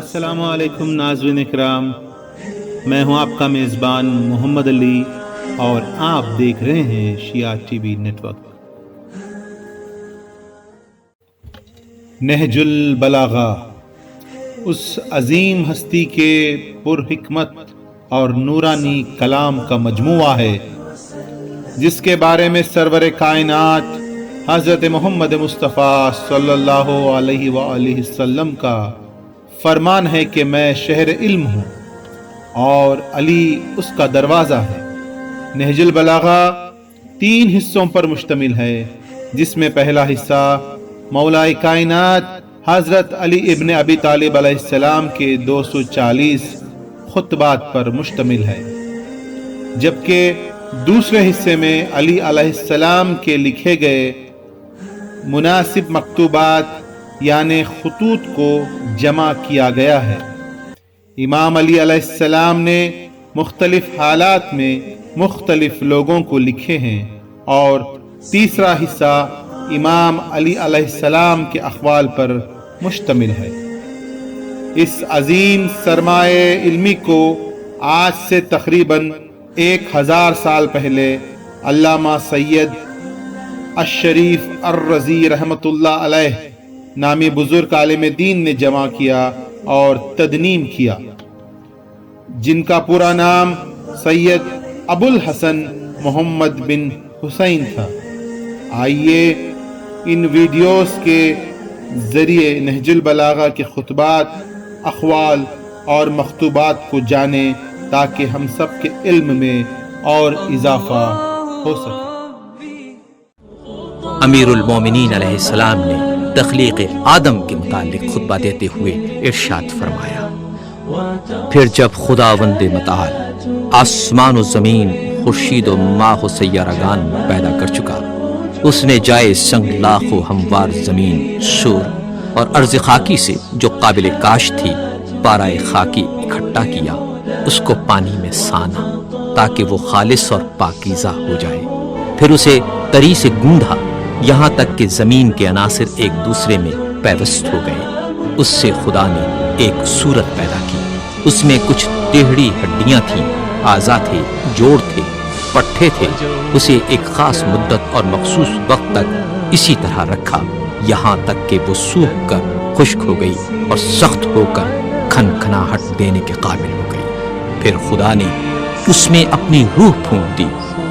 السلام علیکم ناظرین اکرام، میں ہوں آپ کا میزبان محمد علی اور آپ دیکھ رہے ہیں شیعہ ٹی وی نیٹ ورک۔ نہج البلاغہ اس عظیم ہستی کے پرحکمت اور نورانی کلام کا مجموعہ ہے جس کے بارے میں سرور کائنات حضرت محمد مصطفیٰ صلی اللہ علیہ وآلہ وسلم کا فرمان ہے کہ میں شہر علم ہوں اور علی اس کا دروازہ ہے۔ نہج البلاغہ 3 حصوں پر مشتمل ہے، جس میں پہلا حصہ مولا کائنات حضرت علی ابن ابی طالب علیہ السلام کے 240 خطبات پر مشتمل ہے، جبکہ دوسرے حصے میں علی علیہ السلام کے لکھے گئے مناسب مکتوبات یعنی خطوط کو جمع کیا گیا ہے۔ امام علی علیہ السلام نے مختلف حالات میں مختلف لوگوں کو لکھے ہیں، اور تیسرا حصہ امام علی علیہ السلام کے اقوال پر مشتمل ہے۔ اس عظیم سرمایہ علمی کو آج سے تقریباً 1000 سال پہلے علامہ سید الشریف الرضی رحمۃ اللہ علیہ نامی بزرگ عالم دین نے جمع کیا اور تدنیم کیا، جن کا پورا نام سید ابو الحسن محمد بن حسین تھا۔ آئیے ان ویڈیوز کے ذریعے نہج البلاغہ کے خطبات، اقوال اور مکتوبات کو جانیں تاکہ ہم سب کے علم میں اور اضافہ ہو سکے۔ امیر المومنین علیہ السلام نے تخلیق آدم کے متعلق خطبہ دیتے ہوئے ارشاد فرمایا، پھر جب خداوند متعال آسمان و زمین، خورشید و ماہ و سیارگان پیدا کر چکا، اس نے جائے سنگ لاخ و ہموار زمین، شور اور ارض خاکی سے جو قابل کاشت تھی پارائے خاکی اکٹھا کیا، اس کو پانی میں سانا تاکہ وہ خالص اور پاکیزہ ہو جائے، پھر اسے تری سے گوندھا یہاں تک کہ زمین کے عناصر ایک دوسرے میں پیوست ہو گئے۔ اس سے خدا نے ایک صورت پیدا کی، اس میں کچھ ٹیڑھی ہڈیاں تھیں، اعضاء تھے، جوڑ تھے، پٹھے تھے۔ اسے ایک خاص مدت اور مخصوص وقت تک اسی طرح رکھا، یہاں تک کہ وہ سوکھ کر خشک ہو گئی اور سخت ہو کر کھنکھناہٹ دینے کے قابل ہو گئی۔ پھر خدا نے اس میں اپنی روح پھونک دی،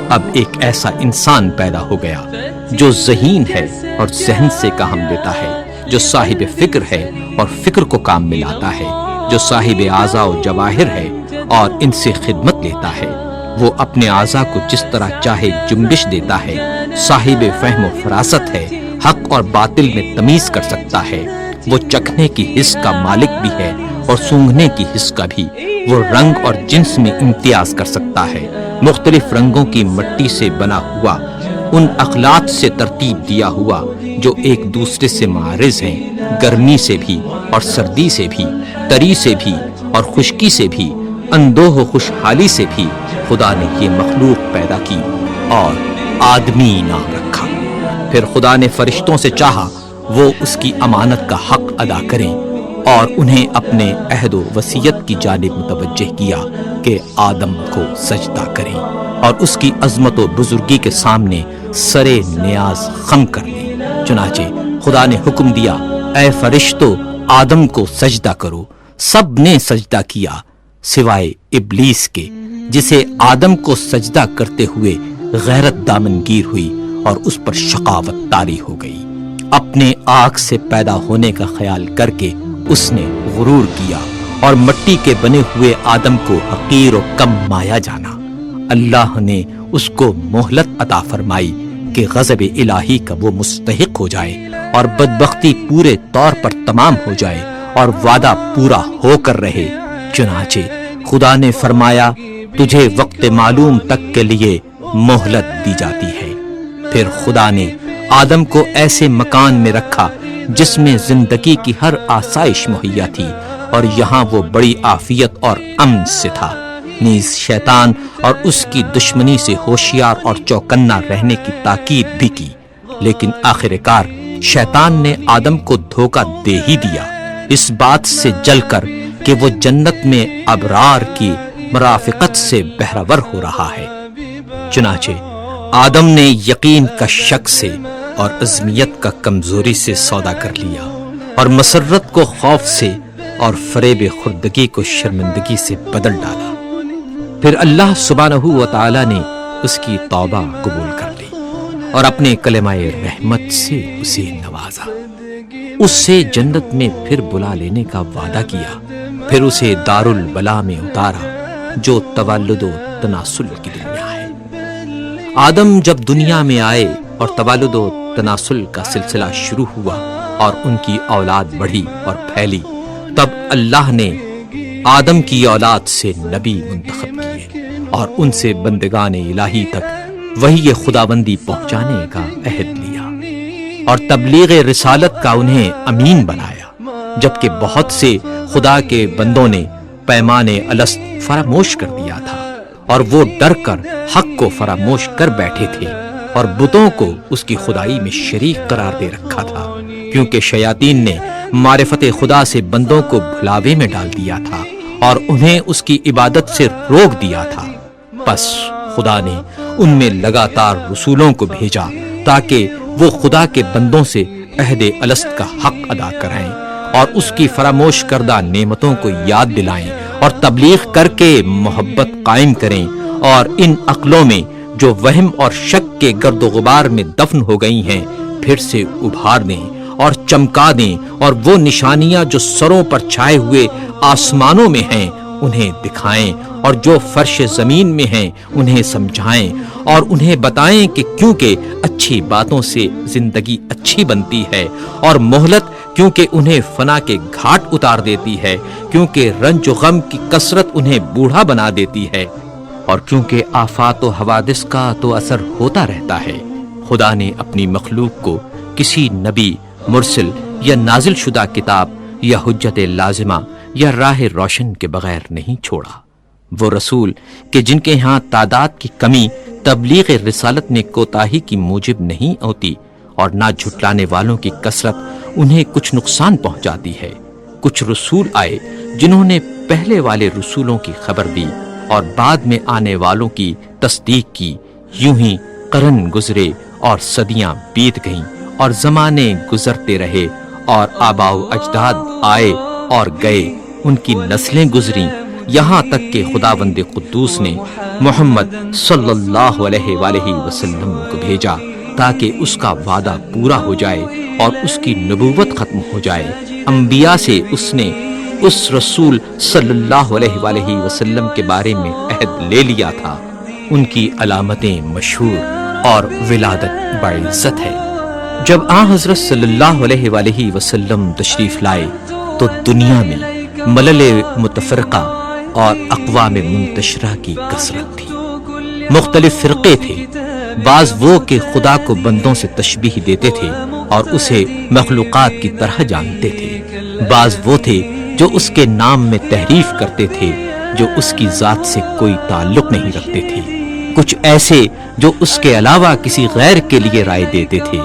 اب ایک ایسا انسان پیدا ہو گیا جو ذہین ہے اور ذہن سے کام لیتا ہے، جو صاحب فکر ہے اور فکر کو کام میں لاتا ہے، جو صاحب اعضاء و جواہر ہے اور ان سے خدمت لیتا ہے۔ وہ اپنے اعضاء کو جس طرح چاہے جنبش دیتا ہے، صاحب فہم و فراست ہے، حق اور باطل میں تمیز کر سکتا ہے۔ وہ چکھنے کی حس کا مالک بھی ہے اور سونگھنے کی حس کا بھی۔ وہ رنگ اور جنس میں امتیاز کر سکتا ہے، مختلف رنگوں کی مٹی سے بنا ہوا، ان اخلاط سے ترتیب دیا ہوا جو ایک دوسرے سے معارض ہیں، گرمی سے بھی اور سردی سے بھی، تری سے بھی اور خشکی سے بھی، اندوہ و خوشحالی سے بھی۔ خدا نے یہ مخلوق پیدا کی اور آدمی نام رکھا۔ پھر خدا نے فرشتوں سے چاہا وہ اس کی امانت کا حق ادا کریں، اور انہیں اپنے عہد و وصیت کی جانب متوجہ کیا کہ آدم کو سجدہ کریں اور اس کی عظمت و بزرگی کے سامنے سرے نیاز خم کر لیں۔ چنانچہ خدا نے حکم دیا، اے فرشتو آدم کو سجدہ کرو۔ سب نے سجدہ کیا سوائے ابلیس کے، جسے آدم کو سجدہ کرتے ہوئے غیرت دامنگیر ہوئی اور اس پر شقاوت طاری ہو گئی۔ اپنے آگ سے پیدا ہونے کا خیال کر کے اس نے غرور کیا اور مٹی کے بنے ہوئے آدم کو حقیر و کم مایا جانا۔ اللہ نے اس کو مہلت عطا فرمائی کہ غضب الہی کا وہ مستحق ہو جائے اور بدبختی پورے طور پر تمام ہو جائے اور وعدہ پورا ہو کر رہے۔ چنانچہ خدا نے فرمایا، تجھے وقت معلوم تک کے لیے مہلت دی جاتی ہے۔ پھر خدا نے آدم کو ایسے مکان میں رکھا جس میں زندگی کی ہر آسائش مہیا تھی، اور یہاں وہ بڑی عافیت اور امن سے تھا۔ نیز شیطان اور اس کی دشمنی سے ہوشیار اور چوکنا رہنے کی تاکید بھی کی، لیکن آخر کار شیطان نے آدم کو دھوکہ دے ہی دیا، اس بات سے جل کر کہ وہ جنت میں ابرار کی مرافقت سے بہرور ہو رہا ہے۔ چنانچہ آدم نے یقین کا شک سے اور عزمیت کا کمزوری سے سودا کر لیا، اور مسرت کو خوف سے اور فریب خردگی کو شرمندگی سے بدل ڈالا۔ پھر اللہ سبحانہ و تعالی نے اس کی توبہ قبول کر لی اور اپنے کلمہ رحمت سے اسے نوازا، اس سے جنت میں پھر بلا لینے کا وعدہ کیا، پھر اسے دار البلا میں اتارا جو تولد و تناسل کی دنیا ہے۔ آدم جب دنیا میں آئے اور تولد و تناسل کا سلسلہ شروع ہوا اور ان کی اولاد بڑھی اور پھیلی، تب اللہ نے آدم کی اولاد سے نبی منتخب کیے اور ان سے بندگان الہی تک وحی خداوندی پہنچانے کا عہد لیا اور تبلیغ رسالت کا انہیں امین بنایا، جبکہ بہت سے خدا کے بندوں نے پیمان الست فراموش کر دیا تھا اور وہ ڈر کر حق کو فراموش کر بیٹھے تھے اور بتوں کو اس کی خدائی میں شریک قرار دے رکھا تھا، کیونکہ شیاطین نے معرفت خدا سے بندوں کو بھلاوے میں ڈال دیا تھا اور انہیں اس کی عبادت سے روک دیا تھا۔ پس خدا نے ان میں لگاتار رسولوں کو بھیجا تاکہ وہ خدا کے بندوں سے عہد الست کا حق ادا کرائیں اور اس کی فراموش کردہ نعمتوں کو یاد دلائیں اور تبلیغ کر کے محبت قائم کریں، اور ان عقلوں میں جو وہم اور شک کے گرد و غبار میں دفن ہو گئی ہیں پھر سے ابھار دیں اور چمکا دیں، اور وہ نشانیاں جو سروں پر چھائے ہوئے آسمانوں میں ہیں انہیں دکھائیں، اور جو فرش زمین میں ہیں انہیں سمجھائیں اور انہیں بتائیں کہ کیونکہ اچھی باتوں سے زندگی اچھی بنتی ہے، اور مہلت کیونکہ انہیں فنا کے گھاٹ اتار دیتی ہے، کیونکہ رنج و غم کی کثرت انہیں بوڑھا بنا دیتی ہے، اور کیونکہ آفات و حوادث کا تو اثر ہوتا رہتا ہے۔ خدا نے اپنی مخلوق کو کسی نبی، مرسل یا نازل شدہ کتاب یا حجت لازمہ یا راہ روشن کے بغیر نہیں چھوڑا۔ وہ رسول کہ جن کے ہاں تعداد کی کمی تبلیغ رسالت میں کوتاہی کی موجب نہیں ہوتی، اور نہ جھٹلانے والوں کی کثرت انہیں کچھ نقصان پہنچاتی ہے۔ کچھ رسول آئے جنہوں نے پہلے والے رسولوں کی خبر دی اور بعد میں آنے والوں کی تصدیق کی، یوں ہی قرن گزرے اور صدیاں بیت گئیں اور زمانے گزرتے رہے اور آباء و اجداد آئے اور گئے، ان کی نسلیں گزریں، یہاں تک کہ خداوند قدوس نے محمد صلی اللہ علیہ وآلہ وسلم کو بھیجا تاکہ اس کا وعدہ پورا ہو جائے اور اس کی نبوت ختم ہو جائے۔ انبیاء سے اس نے اس رسول صلی اللہ علیہ وآلہ وسلم کے بارے میں عہد لے لیا تھا۔ ان کی علامتیں مشہور اور ولادت باعزت ہے۔ جب آن حضرت صلی اللہ علیہ وآلہ وسلم تشریف لائے تو دنیا میں ملل متفرقہ اور اقوام منتشرہ کی کثرت تھی۔ مختلف فرقے تھے، بعض وہ کہ خدا کو بندوں سے تشبیہ دیتے تھے اور اسے مخلوقات کی طرح جانتے تھے، بعض وہ تھے جو اس کے نام میں تحریف کرتے تھے جو اس کی ذات سے کوئی تعلق نہیں رکھتے تھے، کچھ ایسے جو اس کے علاوہ کسی غیر کے لیے رائے دیتے تھے۔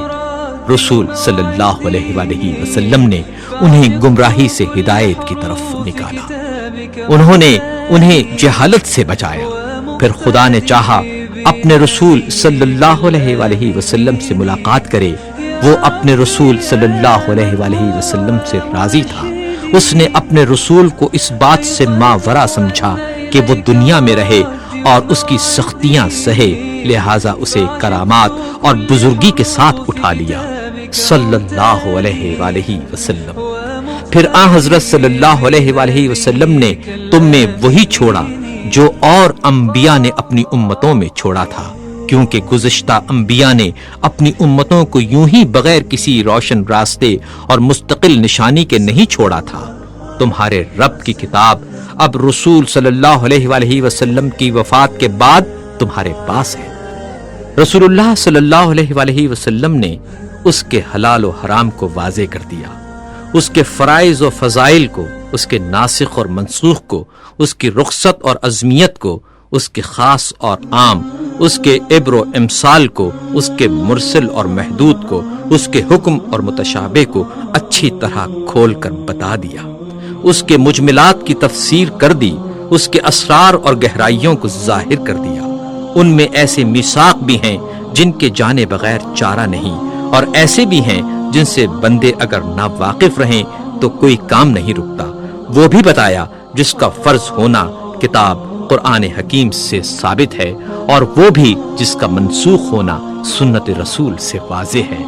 رسول صلی اللہ علیہ وآلہ وسلم نے انہیں گمراہی سے ہدایت کی طرف نکالا، انہوں نے انہیں جہالت سے بچایا۔ پھر خدا نے چاہا اپنے رسول صلی اللہ علیہ وآلہ وسلم سے ملاقات کرے، وہ اپنے رسول صلی اللہ علیہ وآلہ وسلم سے راضی تھا۔ اس نے اپنے رسول کو اس بات سے ماورا سمجھا کہ وہ دنیا میں رہے اور اس کی سختیاں سہے، لہٰذا اسے کرامات اور بزرگی کے ساتھ اٹھا لیا صلی اللہ علیہ وآلہ وسلم۔ پھر آن حضرت صلی اللہ علیہ وآلہ وسلم نے تم میں وہی چھوڑا جو اور انبیاء نے اپنی امتوں میں چھوڑا تھا، کیونکہ گزشتہ انبیاء نے اپنی امتوں کو یوں ہی بغیر کسی روشن راستے اور مستقل نشانی کے نہیں چھوڑا تھا۔ تمہارے رب کی کتاب اب رسول صلی اللہ علیہ وآلہ وسلم کی وفات کے بعد تمہارے پاس ہے۔ رسول اللہ صلی اللہ علیہ وآلہ وسلم نے اس کے حلال و حرام کو واضح کر دیا، اس کے فرائض و فضائل کو، اس کے ناسخ اور منسوخ کو، اس کی رخصت اور عظمیت کو، اس کے خاص اور عام، اس کے عبر و امثال کو، اس کے مرسل اور محدود کو، اس کے حکم اور متشابہ کو اچھی طرح کھول کر بتا دیا۔ اس کے مجملات کی تفسیر کر دی، اس کے اسرار اور گہرائیوں کو ظاہر کر دیا۔ ان میں ایسے میثاق بھی ہیں جن کے جانے بغیر چارہ نہیں، اور ایسے بھی ہیں جن سے بندے اگر نا واقف رہیں تو کوئی کام نہیں رکتا۔ وہ بھی بتایا جس کا فرض ہونا کتاب قرآن حکیم سے ثابت ہے، اور وہ بھی جس کا منسوخ ہونا سنت رسول سے واضح ہے۔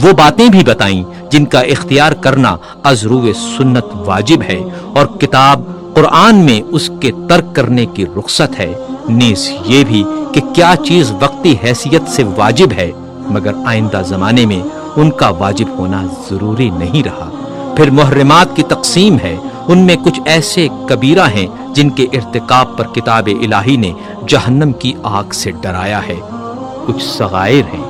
وہ باتیں بھی بتائیں جن کا اختیار کرنا از روئے سنت واجب ہے، اور کتاب قرآن میں اس کے ترک کرنے کی رخصت ہے۔ نیز یہ بھی کہ کیا چیز وقتی حیثیت سے واجب ہے مگر آئندہ زمانے میں ان کا واجب ہونا ضروری نہیں رہا۔ پھر محرمات کی تقسیم ہے، ان میں کچھ ایسے کبیرہ ہیں جن کے ارتکاب پر کتاب الہی نے جہنم کی آگ سے ڈرایا ہے، کچھ صغائر ہیں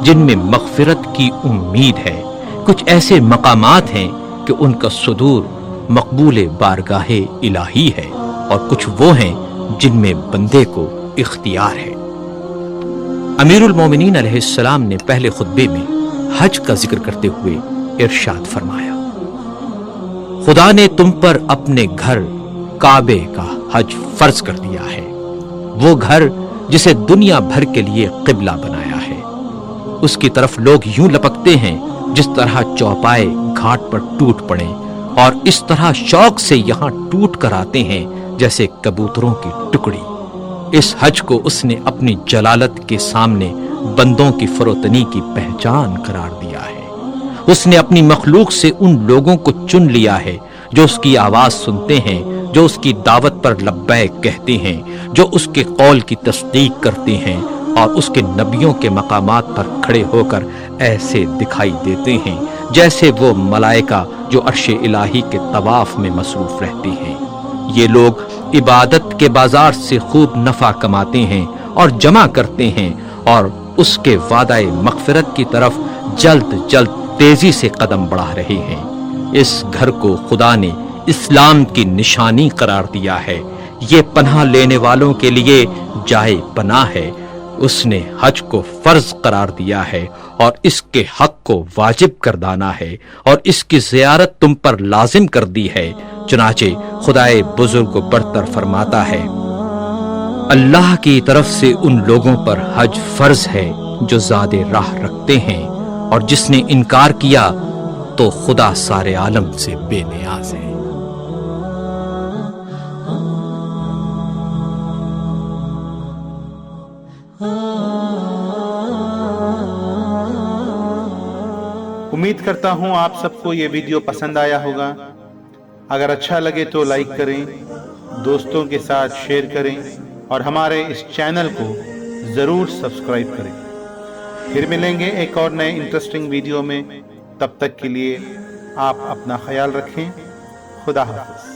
جن میں مغفرت کی امید ہے، کچھ ایسے مقامات ہیں کہ ان کا صدور مقبول بارگاہ الہی ہے، اور کچھ وہ ہیں جن میں بندے کو اختیار ہے۔ امیر المومنین علیہ السلام نے پہلے خطبے میں حج کا ذکر کرتے ہوئے ارشاد فرمایا، خدا نے تم پر اپنے گھر کعبے کا حج فرض کر دیا ہے، وہ گھر جسے دنیا بھر کے لیے قبلہ بنایا ہے۔ اس کی طرف لوگ یوں لپکتے ہیں جس طرح چوپائے گھاٹ پر ٹوٹ پڑیں، اور اس طرح شوق سے یہاں ٹوٹ کر آتے ہیں جیسے کبوتروں کی ٹکڑی۔ اس حج کو اس نے اپنی جلالت کے سامنے بندوں کی فروتنی کی پہچان قرار دیا ہے۔ اس نے اپنی مخلوق سے ان لوگوں کو چن لیا ہے جو اس کی آواز سنتے ہیں، جو اس کی دعوت پر لبیک کہتے ہیں، جو اس کے قول کی تصدیق کرتے ہیں، اور اس کے نبیوں کے مقامات پر کھڑے ہو کر ایسے دکھائی دیتے ہیں جیسے وہ ملائکہ جو عرش الہی کے طواف میں مصروف رہتے ہیں۔ یہ لوگ عبادت کے بازار سے خوب نفع کماتے ہیں اور جمع کرتے ہیں، اور اس کے وعدہ مغفرت کی طرف جلد جلد تیزی سے قدم بڑھا رہے ہیں۔ اس گھر کو خدا نے اسلام کی نشانی قرار دیا ہے، یہ پناہ لینے والوں کے لیے جائے پناہ ہے۔ اس نے حج کو فرض قرار دیا ہے اور اس کے حق کو واجب کردانا ہے، اور اس کی زیارت تم پر لازم کر دی ہے۔ چنانچہ خدائے بزرگ و برتر فرماتا ہے، اللہ کی طرف سے ان لوگوں پر حج فرض ہے جو زاد راہ رکھتے ہیں، اور جس نے انکار کیا تو خدا سارے عالم سے بے نیاز ہے۔ امید کرتا ہوں آپ سب کو یہ ویڈیو پسند آیا ہوگا۔ اگر اچھا لگے تو لائک کریں، دوستوں کے ساتھ شیئر کریں، اور ہمارے اس چینل کو ضرور سبسکرائب کریں۔ پھر ملیں گے ایک اور نئے انٹرسٹنگ ویڈیو میں، تب تک کے لیے آپ اپنا خیال رکھیں۔ خدا حافظ۔